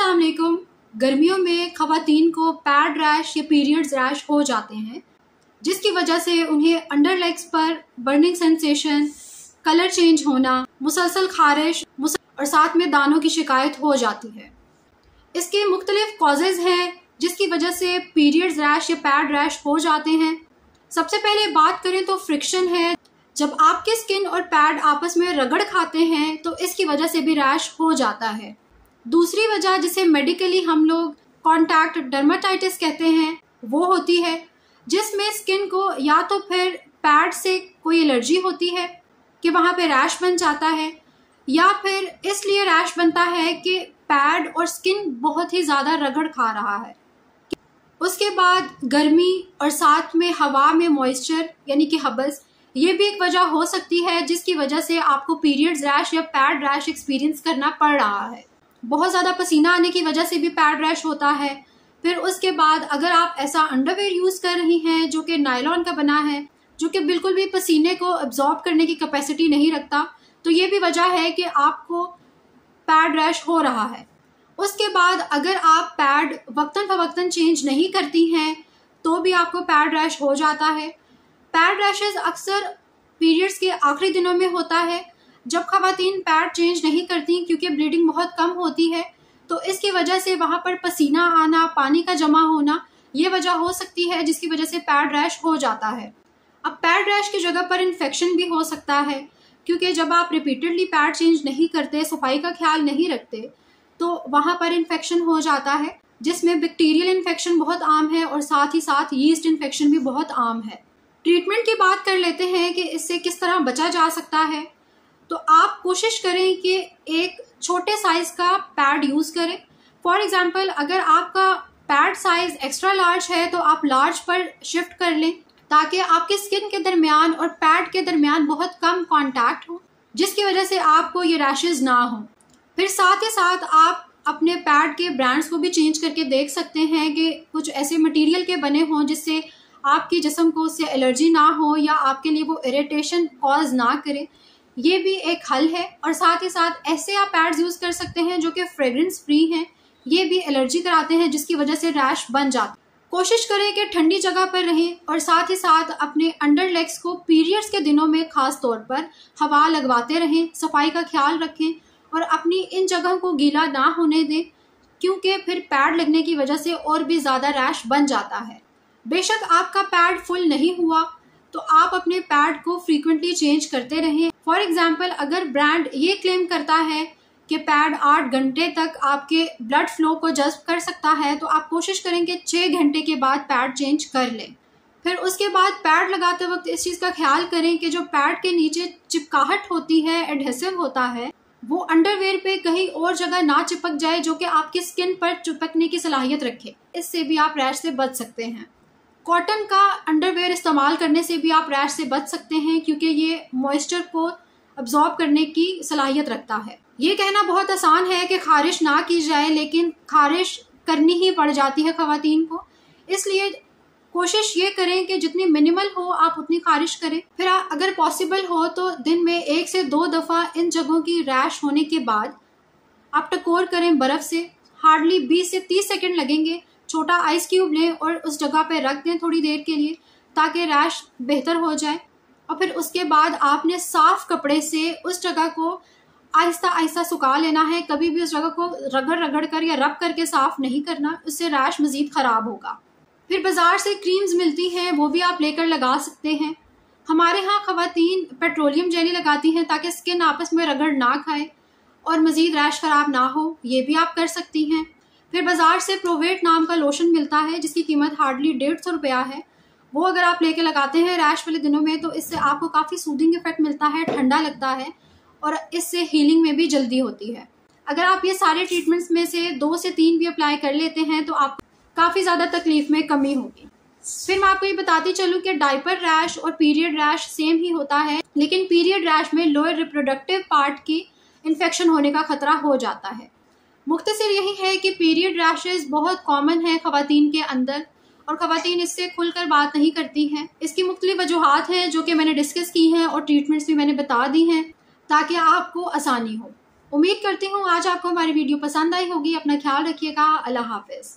अस्सलाम वालेकुम। गर्मियों में ख़वातीन को पैड रैश या पीरियड्स रैश हो जाते हैं, जिसकी वजह से उन्हें अंडर लेग्स पर बर्निंग सेंसेशन, कलर चेंज होना, मुसलसल खारिश और साथ में दानों की शिकायत हो जाती है। इसके मुख्तलिफ कॉजेज़ हैं जिसकी वजह से पीरियड्स रैश या पैड रैश हो जाते हैं। सबसे पहले बात करें तो फ्रिक्शन है। जब आपकी स्किन और पैड आपस में रगड़ खाते हैं तो इसकी वजह से भी रैश हो जाता है। दूसरी वजह जिसे मेडिकली हम लोग कॉन्टैक्ट डर्माटाइटिस कहते हैं वो होती है, जिसमें स्किन को या तो फिर पैड से कोई एलर्जी होती है कि वहाँ पे रैश बन जाता है, या फिर इसलिए रैश बनता है कि पैड और स्किन बहुत ही ज़्यादा रगड़ खा रहा है। उसके बाद गर्मी और साथ में हवा में मॉइस्चर यानी कि हबस, ये भी एक वजह हो सकती है जिसकी वजह से आपको पीरियड्स रैश या पैड रैश एक्सपीरियंस करना पड़ रहा है। बहुत ज़्यादा पसीना आने की वजह से भी पैड रैश होता है। फिर उसके बाद अगर आप ऐसा अंडरवेयर यूज़ कर रही हैं जो कि नायलॉन का बना है, जो कि बिल्कुल भी पसीने को एब्जॉर्ब करने की कैपेसिटी नहीं रखता, तो ये भी वजह है कि आपको पैड रैश हो रहा है। उसके बाद अगर आप पैड वक्तन फवक्तन चेंज नहीं करती हैं तो भी आपको पैड रैश हो जाता है। पैड रैशेस अक्सर पीरियड्स के आखिरी दिनों में होता है, जब ख़वातीन पैड चेंज नहीं करती क्योंकि ब्लीडिंग बहुत कम होती है, तो इसकी वजह से वहाँ पर पसीना आना, पानी का जमा होना, ये वजह हो सकती है जिसकी वजह से पैड रैश हो जाता है। अब पैड रैश की जगह पर इन्फेक्शन भी हो सकता है, क्योंकि जब आप रिपीटेडली पैड चेंज नहीं करते, सफाई का ख्याल नहीं रखते, तो वहाँ पर इन्फेक्शन हो जाता है, जिसमें बैक्टीरियल इन्फेक्शन बहुत आम है और साथ ही साथ यीस्ट इन्फेक्शन भी बहुत आम है। ट्रीटमेंट की बात कर लेते हैं कि इससे किस तरह बचा जा सकता है। तो आप कोशिश करें कि एक छोटे साइज का पैड यूज़ करें। फॉर एग्जांपल अगर आपका पैड साइज एक्स्ट्रा लार्ज है तो आप लार्ज पर शिफ्ट कर लें, ताकि आपके स्किन के दरमियान और पैड के दरमियान बहुत कम कांटेक्ट हो, जिसकी वजह से आपको ये रैशेज ना हो। फिर साथ ही साथ आप अपने पैड के ब्रांड्स को भी चेंज करके देख सकते हैं कि कुछ ऐसे मटेरियल के बने हों जिससे आपके जिस्म को उससे एलर्जी ना हो या आपके लिए वो इरिटेशन कॉज ना करे। ये भी एक हल है। और साथ ही साथ ऐसे आप पैड्स यूज़ कर सकते हैं जो कि फ्रेग्रेंस फ्री हैं, ये भी एलर्जी कराते हैं जिसकी वजह से रैश बन जाता है। कोशिश करें कि ठंडी जगह पर रहें और साथ ही साथ अपने अंडर लेग्स को पीरियड्स के दिनों में ख़ास तौर पर हवा लगवाते रहें, सफाई का ख्याल रखें और अपनी इन जगहों को गीला ना होने दें, क्योंकि फिर पैड लगने की वजह से और भी ज़्यादा रैश बन जाता है। बेशक आपका पैड फुल नहीं हुआ तो आप अपने पैड को फ्रीक्वेंटली चेंज करते रहें। फॉर एग्जांपल अगर ब्रांड ये क्लेम करता है कि पैड 8 घंटे तक आपके ब्लड फ्लो को जज़्ब कर सकता है, तो आप कोशिश करें कि 6 घंटे के बाद पैड चेंज कर लें। फिर उसके बाद पैड लगाते वक्त इस चीज़ का ख्याल करें कि जो पैड के नीचे चिपकाहट होती है, एडहेसिव होता है, वो अंडरवेयर पे कहीं और जगह ना चिपक जाए जो कि आपकी स्किन पर चिपकने की सलाहियत रखे। इससे भी आप रैश से बच सकते हैं। कॉटन का अंडरवेयर इस्तेमाल करने से भी आप रैश से बच सकते हैं, क्योंकि ये मॉइस्चर को अब्जॉर्ब करने की सलाहियत रखता है। ये कहना बहुत आसान है कि खारिश ना की जाए, लेकिन खारिश करनी ही पड़ जाती है ख़वातीन को। इसलिए कोशिश ये करें कि जितनी मिनिमल हो आप उतनी खारिश करें। फिर अगर पॉसिबल हो तो दिन में 1 से 2 दफ़ा इन जगहों की रैश होने के बाद आप टकोर करें बर्फ़ से। हार्डली 20 से 30 सेकेंड लगेंगे। छोटा आइस क्यूब लें और उस जगह पे रख दें थोड़ी देर के लिए, ताकि रैश बेहतर हो जाए। और फिर उसके बाद आपने साफ कपड़े से उस जगह को आहिस्ता आहिस्ता सुखा लेना है। कभी भी उस जगह को रगड़ रगड़ कर या रब करके साफ नहीं करना, उससे रैश मज़ीद ख़राब होगा। फिर बाज़ार से क्रीम्स मिलती हैं, वो भी आप लेकर लगा सकते हैं। हमारे यहाँ ख़वातीन पेट्रोलियम जेली लगाती हैं ताकि स्किन आपस में रगड़ ना खाए और मज़ीद रैश ख़राब ना हो, ये भी आप कर सकती हैं। फिर बाज़ार से प्रोवेट नाम का लोशन मिलता है जिसकी कीमत हार्डली 150 रुपया है। वो अगर आप लेके लगाते हैं रैश वाले दिनों में तो इससे आपको काफ़ी सूदिंग इफेक्ट मिलता है, ठंडा लगता है और इससे हीलिंग में भी जल्दी होती है। अगर आप ये सारे ट्रीटमेंट्स में से 2 से 3 भी अप्लाई कर लेते हैं तो आप काफ़ी ज़्यादा तकलीफ में कमी होगी। फिर मैं आपको ये बताती चलूँ कि डायपर रैश और पीरियड रैश सेम ही होता है, लेकिन पीरियड रैश में लोअर रिप्रोडक्टिव पार्ट की इन्फेक्शन होने का खतरा हो जाता है। मुख्तसर यही है कि पीरियड रैशेस बहुत कॉमन है ख़वातीन के अंदर और ख़वातीन इससे खुलकर बात नहीं करती हैं। इसकी मुख्तलिफ वजूहात हैं जो कि मैंने डिस्कस की हैं और ट्रीटमेंट्स भी मैंने बता दी हैं ताकि आपको आसानी हो। उम्मीद करती हूँ आज आपको हमारी वीडियो पसंद आई होगी। अपना ख्याल रखिएगा। अल्लाह हाफिज़।